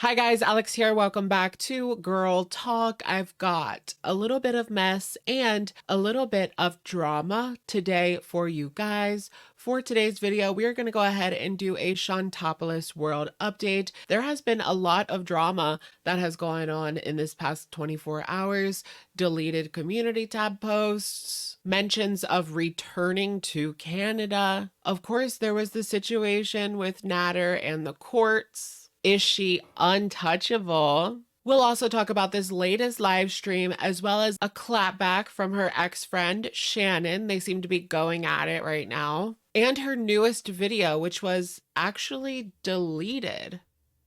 Hi guys, Alex here. Welcome back to Girl Talk. I've got a little bit of mess and a little bit of drama today for you guys. For today's video, we are going to go ahead and do a Shantopoulos world update. There has been a lot of drama that has gone on in this past 24 hours. Deleted community tab posts, mentions of returning to Canada. Of course, there was the situation with Natter and the courts. Is she untouchable? We'll also talk about this latest live stream as well as a clapback from her ex-friend Shannon. They seem to be going at it right now. And her newest video, which was actually deleted.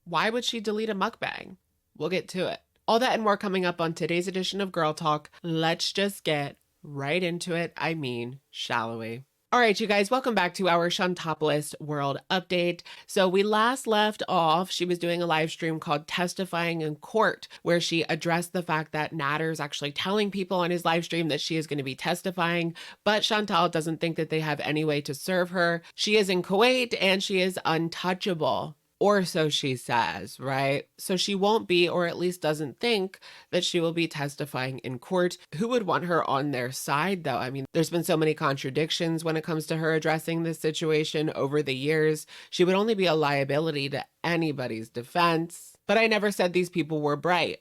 Why would she delete a mukbang? We'll get to it. All that and more coming up on today's edition of Girl Talk. Let's just get right into it. I mean, shall we? All right, you guys, welcome back to our Shantopoulos world update. So we last left off, she was doing a live stream called Testifying in Court, where she addressed the fact that Natter is actually telling people on his live stream that she is going to be testifying, but Chantal doesn't think that they have any way to serve her. She is in Kuwait and she is untouchable. Or so she says, right? So she won't be, or at least doesn't think that she will be testifying in court. Who would want her on their side, though? I mean, there's been so many contradictions when it comes to her addressing this situation over the years. She would only be a liability to anybody's defense. But I never said these people were bright,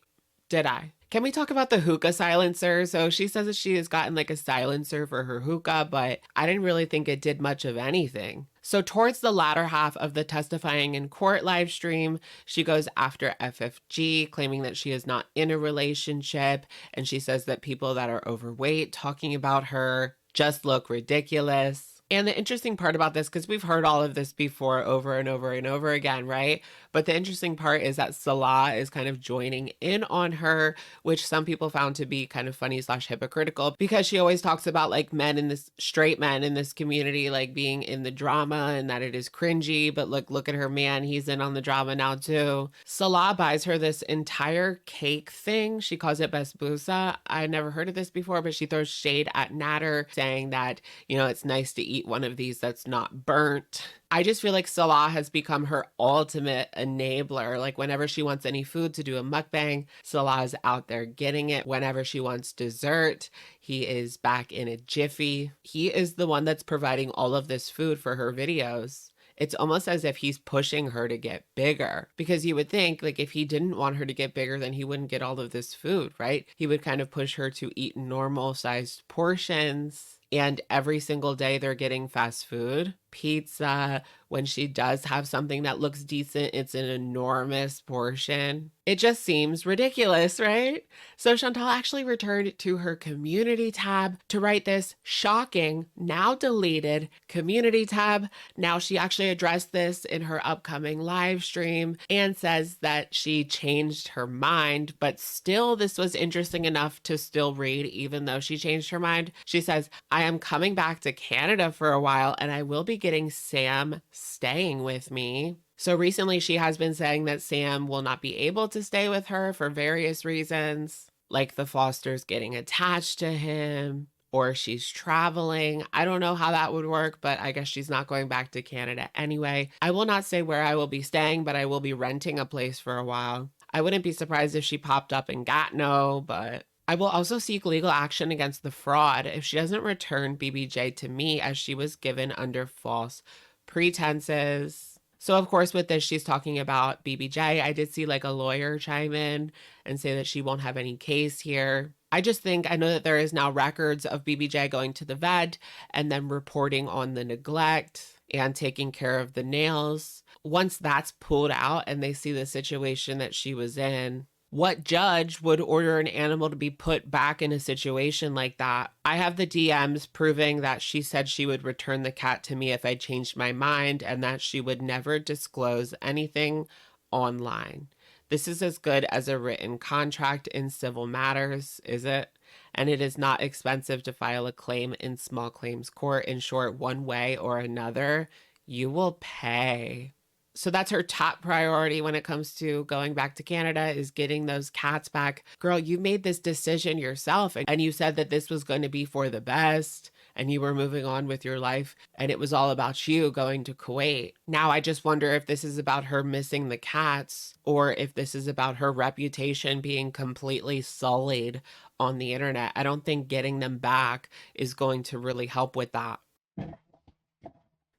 did I? Can we talk about the hookah silencer? So she says that she has gotten like a silencer for her hookah, but I didn't really think it did much of anything. So towards the latter half of the testifying in court live stream, she goes after FFG, claiming that she is not in a relationship. And she says that people that are overweight talking about her just look ridiculous. And the interesting part about this, because we've heard all of this before over and over and over again, right? But the interesting part is that Salah is kind of joining in on her, which some people found to be kind of funny / hypocritical, because she always talks about like men in this, straight men in this community, like being in the drama and that it is cringy. But look at her man, he's in on the drama now too. Salah buys her this entire cake thing. She calls it basbousa. I never heard of this before, but she throws shade at Natter, saying that, you know, it's nice to eat one of these that's not burnt. I just feel like Salah has become her ultimate enabler. Like whenever she wants any food to do a mukbang, Salah is out there getting it. Whenever she wants dessert, he is back in a jiffy. He is the one that's providing all of this food for her videos. It's almost as if he's pushing her to get bigger, because you would think like if he didn't want her to get bigger, then he wouldn't get all of this food, right? He would kind of push her to eat normal sized portions. And every single day they're getting fast food, pizza. When she does have something that looks decent, it's an enormous portion. It just seems ridiculous, right? So Chantal actually returned to her community tab to write this shocking, now deleted community tab. Now she actually addressed this in her upcoming live stream and says that she changed her mind, but still this was interesting enough to still read even though she changed her mind. She says, I am coming back to Canada for a while and I will be getting Sam staying with me. So recently she has been saying that Sam will not be able to stay with her for various reasons, like the Fosters getting attached to him or she's traveling. I don't know how that would work, but I guess she's not going back to Canada anyway. I will not say where I will be staying, but I will be renting a place for a while. I wouldn't be surprised if she popped up in Gatineau, but I will also seek legal action against the fraud if she doesn't return BBJ to me, as she was given under false pretenses. So of course with this, she's talking about BBJ. I did see like a lawyer chime in and say that she won't have any case here. I know that there is now records of BBJ going to the vet and then reporting on the neglect and taking care of the nails. Once that's pulled out and they see the situation that she was in, what judge would order an animal to be put back in a situation like that? I have the DMs proving that she said she would return the cat to me if I changed my mind and that she would never disclose anything online. This is as good as a written contract in civil matters, is it? And it is not expensive to file a claim in small claims court. In short, one way or another, you will pay. So that's her top priority when it comes to going back to Canada, is getting those cats back. Girl, you made this decision yourself and you said that this was going to be for the best. and you were moving on with your life and it was all about you going to Kuwait. Now I just wonder if this is about her missing the cats or if this is about her reputation being completely sullied on the internet. I don't think getting them back is going to really help with that.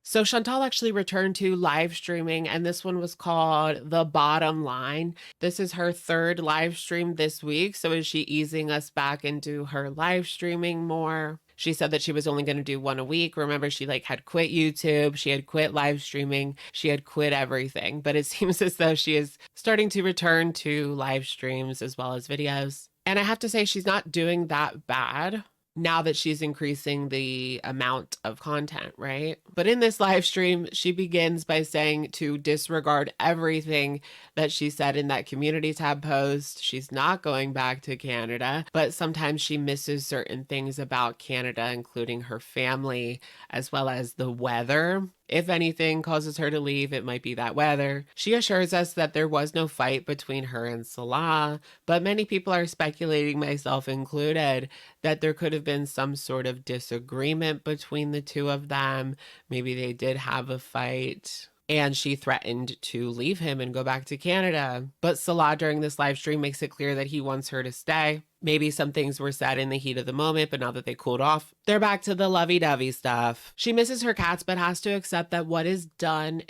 So Chantal actually returned to live streaming, and this one was called The Bottom Line. This is her third live stream this week. So is she easing us back into her live streaming more? She said that she was only going to do one a week. Remember, she had quit YouTube. She had quit live streaming. She had quit everything. But it seems as though she is starting to return to live streams as well as videos. And I have to say, she's not doing that bad now that she's increasing the amount of content, right? But in this live stream, she begins by saying to disregard everything that she said in that community tab post. She's not going back to Canada, but sometimes she misses certain things about Canada, including her family, as well as the weather. If anything causes her to leave, it might be that weather. She assures us that there was no fight between her and Salah, but many people are speculating, myself included, that there could have been some sort of disagreement between the two of them. Maybe they did have a fight. And she threatened to leave him and go back to Canada. But Salah during this live stream makes it clear that he wants her to stay. Maybe some things were said in the heat of the moment, but now that they cooled off, they're back to the lovey-dovey stuff. She misses her cats, but has to accept that what is done,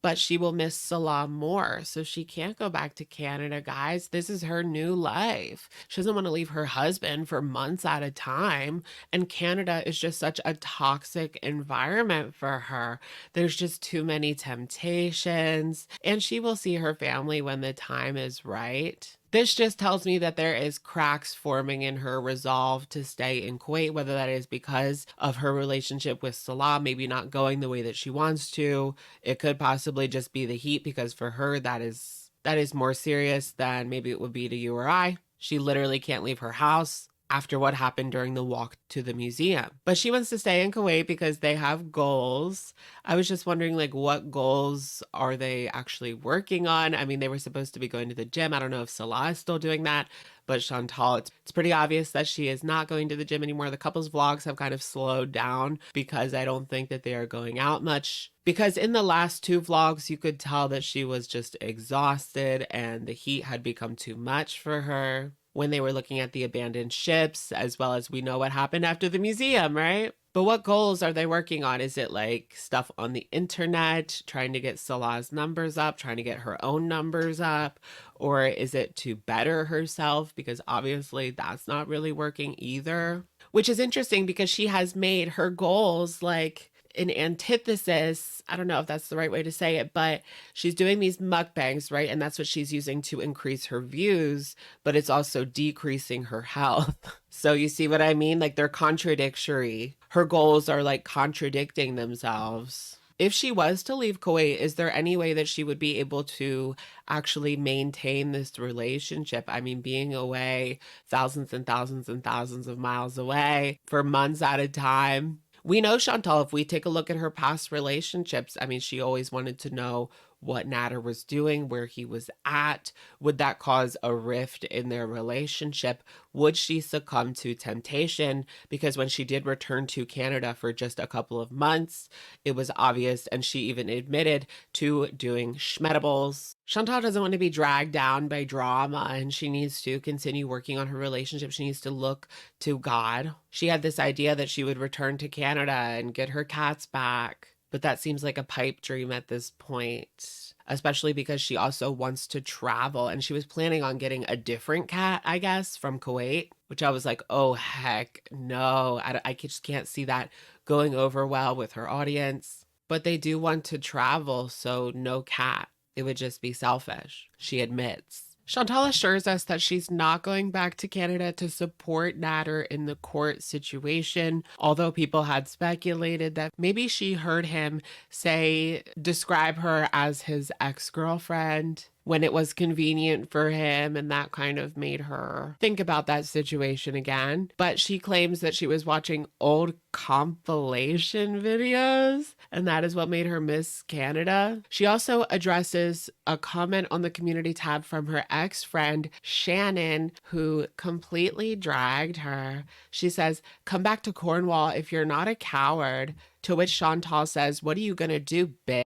but she will miss Salah more. So she can't go back to Canada, guys. This is her new life. She doesn't want to leave her husband for months at a time. And Canada is just such a toxic environment for her. There's just too many temptations, and she will see her family when the time is right. This just tells me that there is cracks forming in her resolve to stay in Kuwait, whether that is because of her relationship with Salah, maybe not going the way that she wants to. It could possibly just be the heat, because for her, that is more serious than maybe it would be to you or I. She literally can't leave her house after what happened during the walk to the museum. But she wants to stay in Kuwait because they have goals. I was just wondering, what goals are they actually working on? I mean, they were supposed to be going to the gym. I don't know if Salah is still doing that, but Chantal, it's pretty obvious that she is not going to the gym anymore. The couple's vlogs have kind of slowed down because I don't think that they are going out much. Because in the last two vlogs, you could tell that she was just exhausted and the heat had become too much for her when they were looking at the abandoned ships, as well as we know what happened after the museum, right? But what goals are they working on? Is it stuff on the internet, trying to get Salah's numbers up, trying to get her own numbers up? Or is it to better herself? Because obviously that's not really working either. Which is interesting because she has made her goals an antithesis. I don't know if that's the right way to say it, but she's doing these mukbangs, right? And that's what she's using to increase her views, but it's also decreasing her health. So you see what I mean? They're contradictory. Her goals are contradicting themselves. If she was to leave Kuwait, is there any way that she would be able to actually maintain this relationship? I mean, being away thousands and thousands and thousands of miles away for months at a time. We know Chantal, if we take a look at her past relationships, I mean, she always wanted to know what Nader was doing, where he was at. Would that cause a rift in their relationship? Would she succumb to temptation? Because when she did return to Canada for just a couple of months, it was obvious, and she even admitted to doing schmedibles. Chantal doesn't want to be dragged down by drama, and she needs to continue working on her relationship. She needs to look to God. She had this idea that she would return to Canada and get her cats back, but that seems like a pipe dream at this point, especially because she also wants to travel, and she was planning on getting a different cat, I guess, from Kuwait, which I was like, oh, heck no. I just can't see that going over well with her audience. But they do want to travel, so no cat. It would just be selfish, she admits. Chantal assures us that she's not going back to Canada to support Nader in the court situation, although people had speculated that maybe she heard him describe her as his ex-girlfriend. when it was convenient for him, and that kind of made her think about that situation again. But she claims that she was watching old compilation videos, and that is what made her Miss Canada. She also addresses a comment on the community tab from her ex-friend Shannon, who completely dragged her. She says, "Come back to Cornwall if you're not a coward." To which Chantal says, "What are you gonna do, bitch?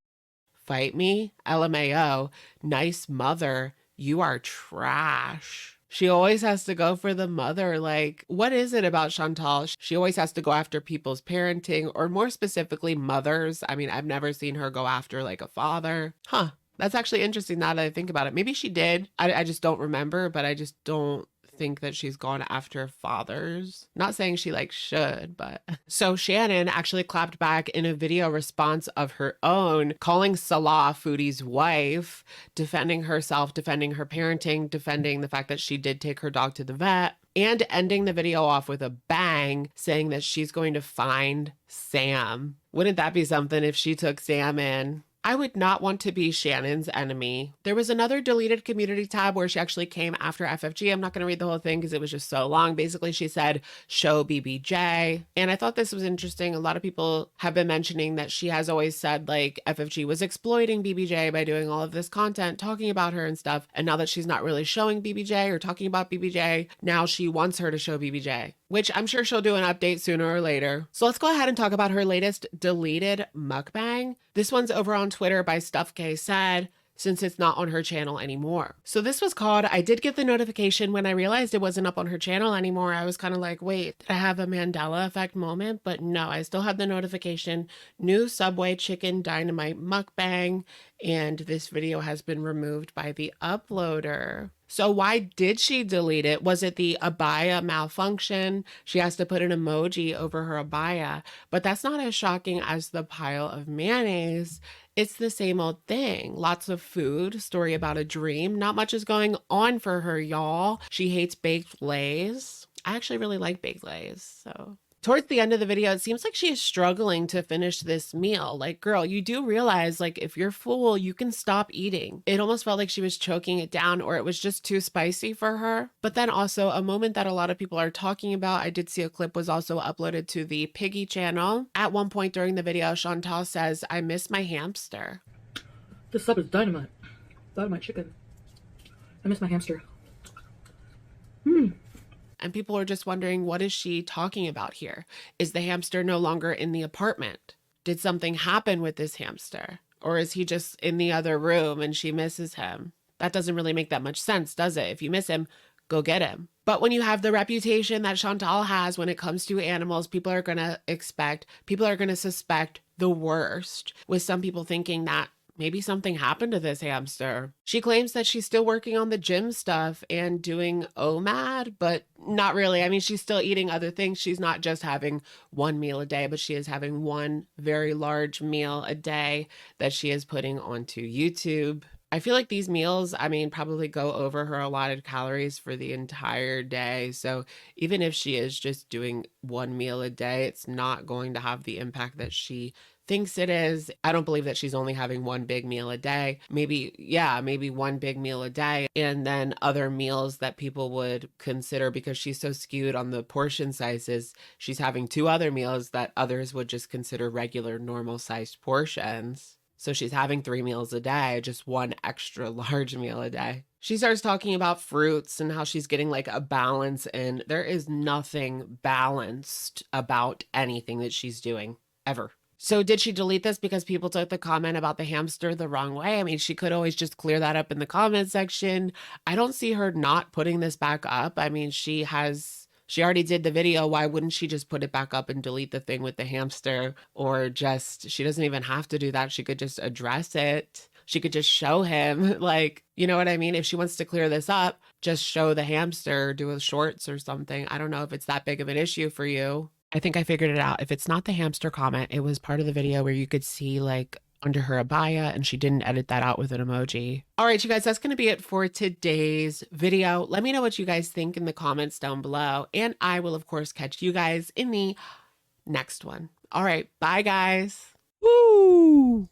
Fight me? LMAO. Nice mother. You are trash." She always has to go for the mother. Like, what is it about Chantal? She always has to go after people's parenting, or more specifically, mothers. I mean, I've never seen her go after like a father. Huh. That's actually interesting now that I think about it. Maybe she did. I just don't remember, but I just don't think that she's gone after fathers. Not saying she like should, but. So Shannon actually clapped back in a video response of her own, calling Salah Foodie's wife, defending herself, defending her parenting, defending the fact that she did take her dog to the vet, and ending the video off with a bang, saying that she's going to find Sam. Wouldn't that be something if she took Sam in? I would not want to be Shannon's enemy. There was another deleted community tab where she actually came after FFG. I'm not going to read the whole thing because it was just so long. Basically, she said, "Show BBJ." And I thought this was interesting. A lot of people have been mentioning that she has always said like FFG was exploiting BBJ by doing all of this content, talking about her and stuff. And now that she's not really showing BBJ or talking about BBJ, now she wants her to show BBJ, which I'm sure she'll do an update sooner or later. So let's go ahead and talk about her latest deleted mukbang. This one's over on Twitter by Stuff K Said, since it's not on her channel anymore. So this was called, I did get the notification when I realized it wasn't up on her channel anymore. I was kind of like, wait, did I have a Mandela effect moment? But no, I still had the notification, new Subway chicken dynamite mukbang, and this video has been removed by the uploader. So why did she delete it? Was it the abaya malfunction? She has to put an emoji over her abaya, but that's not as shocking as the pile of mayonnaise. It's the same old thing. Lots of food, story about a dream. Not much is going on for her, y'all. She hates baked lays. I actually really like baked lays, so. Towards the end of the video, it seems like she is struggling to finish this meal. Like, girl, you do realize, like, if you're full, you can stop eating. It almost felt like she was choking it down, or it was just too spicy for her. But then also a moment that a lot of people are talking about, I did see a clip was also uploaded to the Piggy channel. At one point during the video, Chantal says, "I miss my hamster." This sub is dynamite. Dynamite chicken. I miss my hamster. And people are just wondering, what is she talking about here? Is the hamster no longer in the apartment? Did something happen with this hamster? Or is he just in the other room and she misses him? That doesn't really make that much sense, does it? If you miss him, go get him. But when you have the reputation that Chantal has when it comes to animals, people are going to suspect the worst, with some people thinking that maybe something happened to this hamster. She claims that she's still working on the gym stuff and doing OMAD, but not really. I mean, she's still eating other things. She's not just having one meal a day, but she is having one very large meal a day that she is putting onto YouTube. I feel like these meals, I mean, probably go over her allotted calories for the entire day. So even if she is just doing one meal a day, it's not going to have the impact that she thinks it is. I don't believe that she's only having one big meal a day. Maybe one big meal a day, and then other meals that people would consider, because she's so skewed on the portion sizes, she's having two other meals that others would just consider regular normal sized portions. So she's having 3 meals a day, just one extra large meal a day. She starts talking about fruits and how she's getting like a balance, and there is nothing balanced about anything that she's doing ever. So did she delete this because people took the comment about the hamster the wrong way? I mean, she could always just clear that up in the comment section. I don't see her not putting this back up. I mean, she already did the video. Why wouldn't she just put it back up and delete the thing with the hamster? Or just, she doesn't even have to do that. She could just address it. She could just show him, like, you know what I mean? If she wants to clear this up, just show the hamster, do a shorts or something. I don't know if it's that big of an issue for you. I think I figured it out. If it's not the hamster comment, it was part of the video where you could see like under her abaya, and she didn't edit that out with an emoji. All right, you guys, that's going to be it for today's video. Let me know what you guys think in the comments down below, and I will of course catch you guys in the next one. All right, bye guys. Woo!